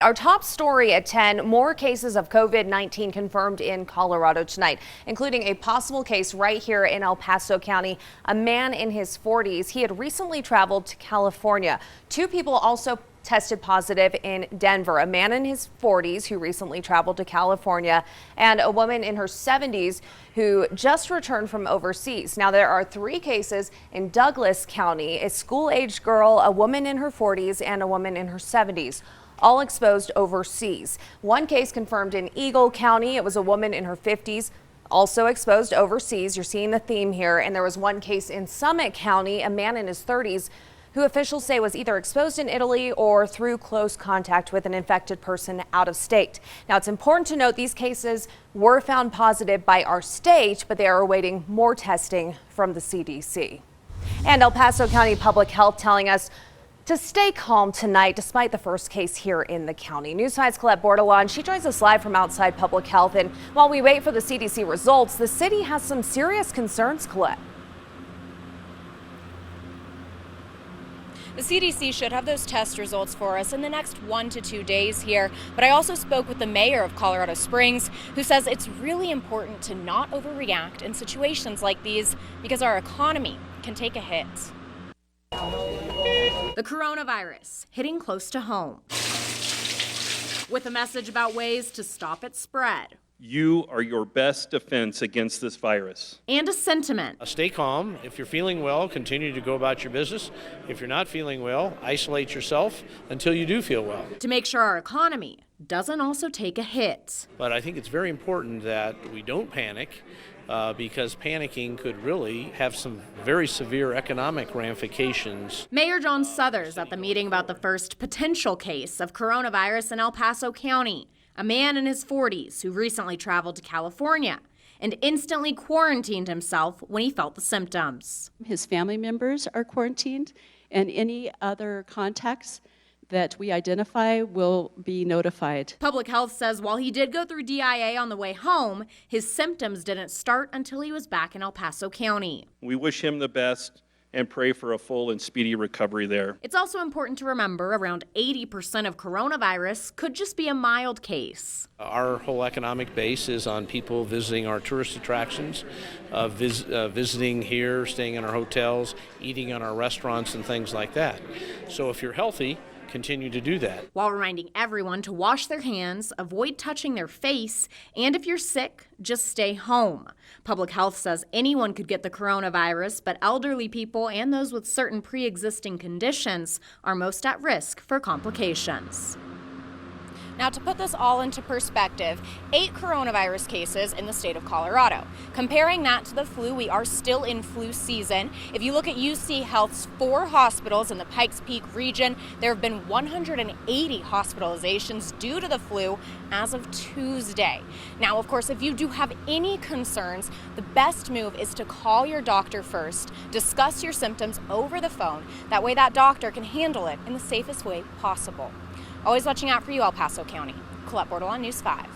Our top story at 10, more cases of COVID-19 confirmed in Colorado tonight, including a possible case right here in El Paso County. A man in his 40s. He had recently traveled to California. Two people also tested positive in Denver, a man in his 40s who recently traveled to California and a woman in her 70s who just returned from overseas. Now there are 3 cases in Douglas County, a school-aged girl, a woman in her 40s and a woman in her 70s. All exposed overseas. One case confirmed in Eagle County. It was a woman in her 50s, also exposed overseas. You're seeing the theme here. And there was one case in Summit County, a man in his 30s, who officials say was either exposed in Italy or through close contact with an infected person out of state. Now, it's important to note these cases were found positive by our state, but they are awaiting more testing from the CDC. And El Paso County Public Health telling us to stay calm tonight, despite the first case here in the county. News 5's Colette Bordelon, she joins us live from outside Public Health. And while we wait for the CDC results, the city has some serious concerns, Colette. The CDC should have those test results for us in the next 1 to 2 days here. But I also spoke with the mayor of Colorado Springs, who says it's really important to not overreact in situations like these because our economy can take a hit. The coronavirus hitting close to home with a message about ways to stop its spread. You are your best defense against this virus. And a sentiment. Stay calm. If you're feeling well, continue to go about your business. If you're not feeling well, isolate yourself until you do feel well. To make sure our economy doesn't also take a hit. But I think it's very important that we don't panic because panicking could really have some very severe economic ramifications. Mayor John Suthers at the meeting about the first potential case of coronavirus in El Paso County. A man in his 40s who recently traveled to California and instantly quarantined himself when he felt the symptoms. His family members are quarantined, and any other contacts that we identify will be notified. Public Health says while he did go through DIA on the way home, his symptoms didn't start until he was back in El Paso County. We wish him the best and pray for a full and speedy recovery there. It's also important to remember around 80% of coronavirus could just be a mild case. Our whole economic base is on people visiting our tourist attractions, visiting here, staying in our hotels, eating in our restaurants and things like that. So if you're healthy, continue to do that. While reminding everyone to wash their hands, avoid touching their face, and if you're sick, just stay home. Public Health says anyone could get the coronavirus, but elderly people and those with certain pre-existing conditions are most at risk for complications. Now, to put this all into perspective, 8 coronavirus cases in the state of Colorado. Comparing that to the flu, we are still in flu season. If you look at UC Health's 4 hospitals in the Pikes Peak region, there have been 180 hospitalizations due to the flu as of Tuesday. Now, of course, if you do have any concerns, the best move is to call your doctor first, discuss your symptoms over the phone. That way that doctor can handle it in the safest way possible. Always watching out for you, El Paso County. Colette Bordelon, News 5.